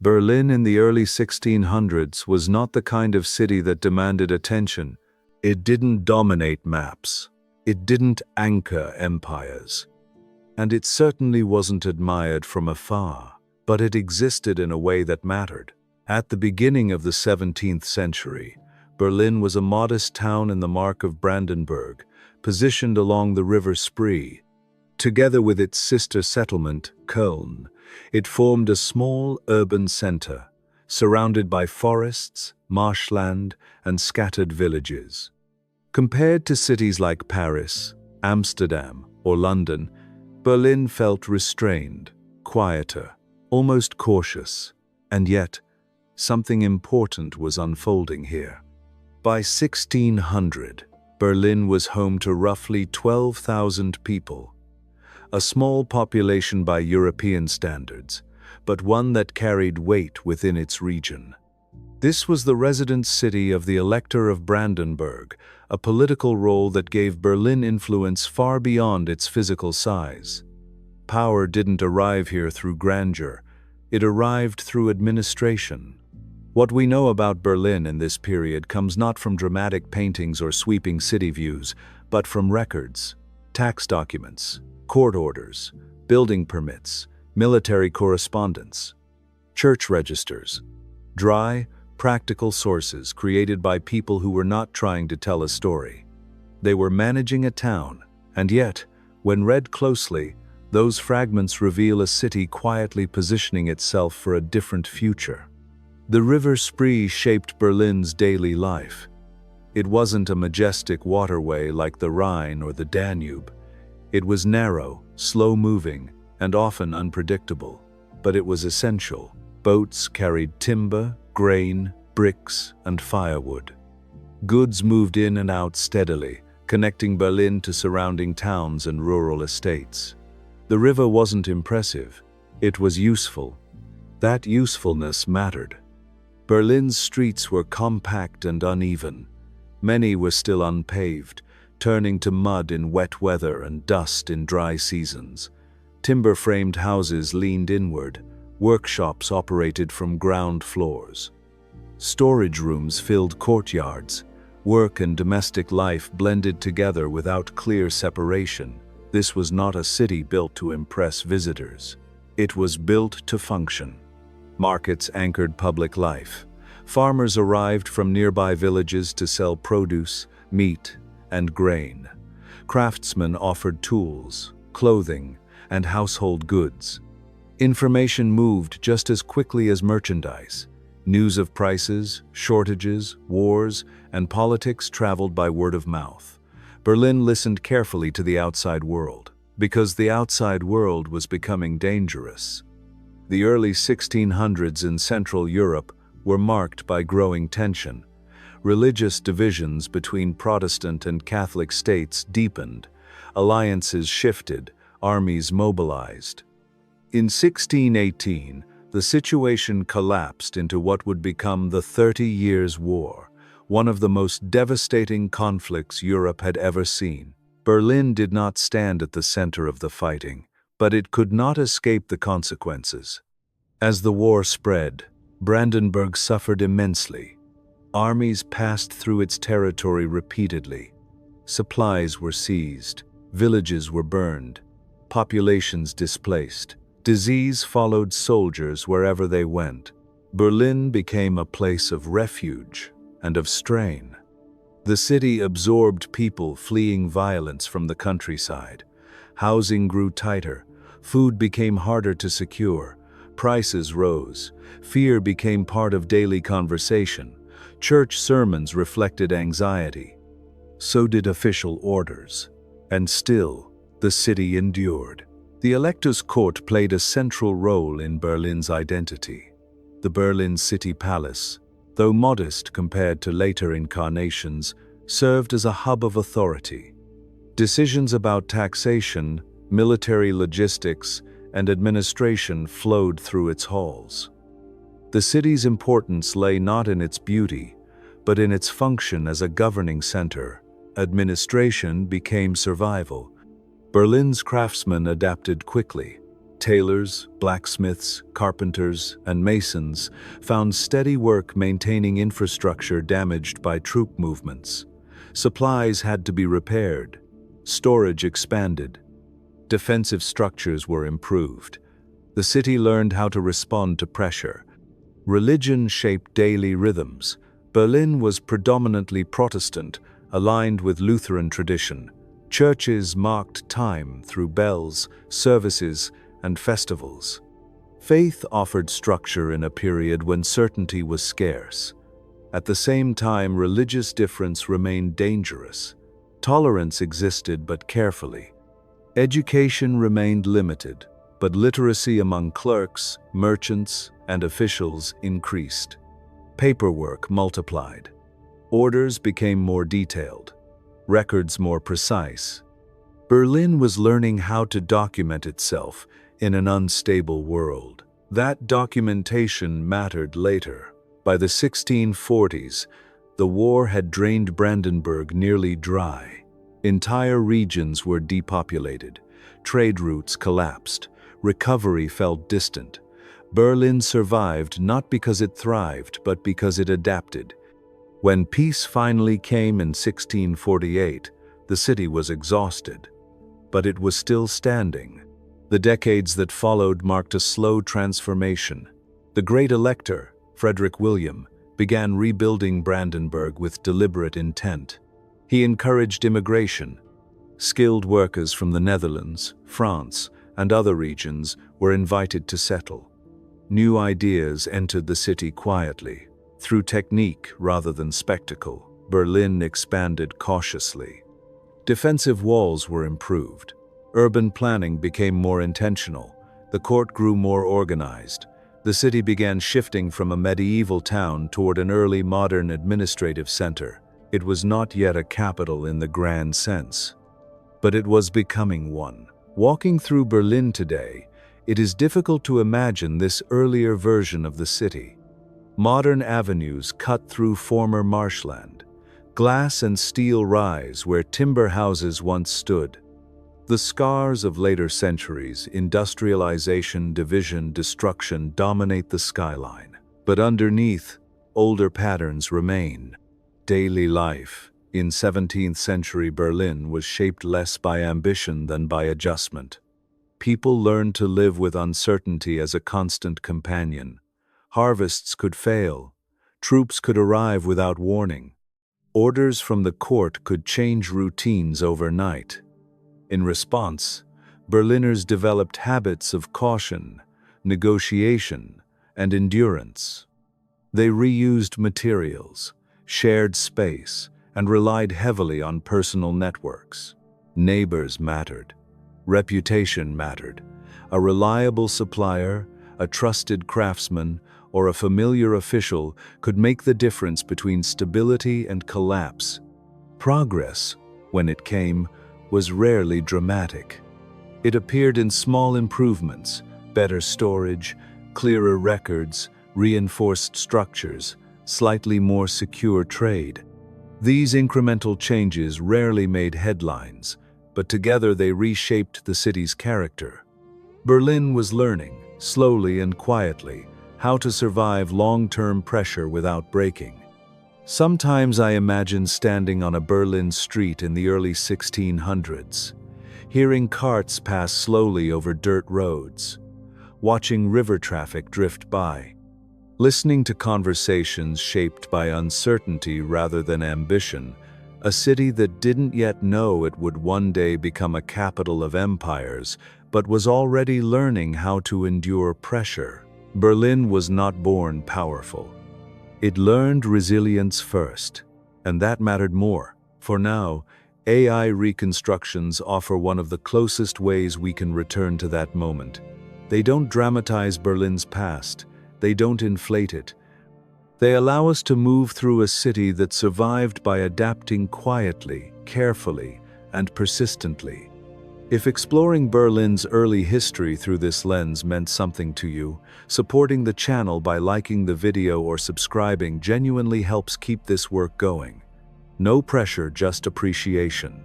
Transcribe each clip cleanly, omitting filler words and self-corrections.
Berlin in the early 1600s was not the kind of city that demanded attention. It didn't dominate maps. It didn't anchor empires. And it certainly wasn't admired from afar, but it existed in a way that mattered. At the beginning of the 17th century, Berlin was a modest town in the Mark of Brandenburg, positioned along the River Spree. Together with its sister settlement, Cölln, it formed a small urban center, surrounded by forests, marshland, and scattered villages. Compared to cities like Paris, Amsterdam, or London, Berlin felt restrained, quieter, almost cautious, and yet, something important was unfolding here. By 1600, Berlin was home to roughly 12,000 people. A small population by European standards, but one that carried weight within its region. This was the residence city of the Elector of Brandenburg, a political role that gave Berlin influence far beyond its physical size. Power didn't arrive here through grandeur, it arrived through administration. What we know about Berlin in this period comes not from dramatic paintings or sweeping city views, but from records, tax documents, court orders, building permits, military correspondence, church registers, dry, practical sources created by people who were not trying to tell a story. They were managing a town, and yet, when read closely, those fragments reveal a city quietly positioning itself for a different future. The River Spree shaped Berlin's daily life. It wasn't a majestic waterway like the Rhine or the Danube. It was narrow, slow-moving, and often unpredictable, but it was essential. Boats carried timber, grain, bricks, and firewood. Goods moved in and out steadily, connecting Berlin to surrounding towns and rural estates. The river wasn't impressive, it was useful. That usefulness mattered. Berlin's streets were compact and uneven. Many were still unpaved, turning to mud in wet weather and dust in dry seasons. Timber-framed houses leaned inward. Workshops operated from ground floors. Storage rooms filled courtyards. Work and domestic life blended together without clear separation. This was not a city built to impress visitors. It was built to function. Markets anchored public life. Farmers arrived from nearby villages to sell produce, meat, and grain. Craftsmen offered tools, clothing, and household goods. Information moved just as quickly as merchandise. News of prices, shortages, wars, and politics traveled by word of mouth. Berlin listened carefully to the outside world, because the outside world was becoming dangerous. The early 1600s in Central Europe were marked by growing tension. Religious divisions between Protestant and Catholic states deepened. Alliances shifted, armies mobilized. In 1618, the situation collapsed into what would become the 30 Years' War, one of the most devastating conflicts Europe had ever seen. Berlin did not stand at the center of the fighting, but it could not escape the consequences. As the war spread, Brandenburg suffered immensely. Armies passed through its territory repeatedly. Supplies were seized, villages were burned, populations displaced. Disease followed soldiers wherever they went. Berlin became a place of refuge and of strain. The city absorbed people fleeing violence from the countryside. Housing grew tighter, food became harder to secure, prices rose, fear became part of daily conversation, church sermons reflected anxiety. So did official orders. And still, the city endured. The Elector's court played a central role in Berlin's identity. The Berlin City Palace, though modest compared to later incarnations, served as a hub of authority. Decisions about taxation, military logistics, and administration flowed through its halls. The city's importance lay not in its beauty, but in its function as a governing center. Administration became survival. Berlin's craftsmen adapted quickly. Tailors, blacksmiths, carpenters, and masons found steady work maintaining infrastructure damaged by troop movements. Supplies had to be repaired. Storage expanded. Defensive structures were improved. The city learned how to respond to pressure. Religion shaped daily rhythms. Berlin was predominantly Protestant, aligned with Lutheran tradition. Churches marked time through bells, services, and festivals. Faith offered structure in a period when certainty was scarce. At the same time, religious difference remained dangerous. Tolerance existed but carefully. Education remained limited, but literacy among clerks, merchants, and officials increased. Paperwork multiplied. Orders became more detailed. Records more precise. Berlin was learning how to document itself in an unstable world. That documentation mattered later. By the 1640s, the war had drained Brandenburg nearly dry. Entire regions were depopulated. Trade routes collapsed. Recovery felt distant. Berlin survived not because it thrived, but because it adapted. When peace finally came in 1648, the city was exhausted. But it was still standing. The decades that followed marked a slow transformation. The great elector, Frederick William, began rebuilding Brandenburg with deliberate intent. He encouraged immigration. Skilled workers from the Netherlands, France, and other regions were invited to settle. New ideas entered the city quietly. Through technique rather than spectacle, Berlin expanded cautiously. Defensive walls were improved. Urban planning became more intentional. The court grew more organized. The city began shifting from a medieval town toward an early modern administrative center. It was not yet a capital in the grand sense, but it was becoming one. Walking through Berlin today, it is difficult to imagine this earlier version of the city. Modern avenues cut through former marshland. Glass and steel rise where timber houses once stood. The scars of later centuries, industrialization, division, destruction, dominate the skyline. But underneath, older patterns remain. Daily life in 17th century Berlin was shaped less by ambition than by adjustment. People learned to live with uncertainty as a constant companion. Harvests could fail. Troops could arrive without warning. Orders from the court could change routines overnight. In response, Berliners developed habits of caution, negotiation, and endurance. They reused materials, shared space, and relied heavily on personal networks. Neighbors mattered. Reputation mattered. A reliable supplier, a trusted craftsman, or a familiar official could make the difference between stability and collapse. Progress, when it came, was rarely dramatic. It appeared in small improvements, better storage, clearer records, reinforced structures, slightly more secure trade. These incremental changes rarely made headlines, but together they reshaped the city's character. Berlin was learning, slowly and quietly, how to survive long-term pressure without breaking. Sometimes I imagine standing on a Berlin street in the early 1600s, hearing carts pass slowly over dirt roads, watching river traffic drift by, listening to conversations shaped by uncertainty rather than ambition, a city that didn't yet know it would one day become a capital of empires, but was already learning how to endure pressure. Berlin was not born powerful. It learned resilience first, and that mattered more. For now, AI reconstructions offer one of the closest ways we can return to that moment. They don't dramatize Berlin's past. They don't inflate it. They allow us to move through a city that survived by adapting quietly, carefully, and persistently. If exploring Berlin's early history through this lens meant something to you, supporting the channel by liking the video or subscribing genuinely helps keep this work going. No pressure, just appreciation.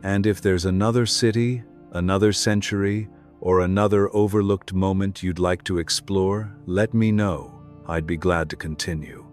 And if there's another city, another century, or another overlooked moment you'd like to explore, let me know. I'd be glad to continue.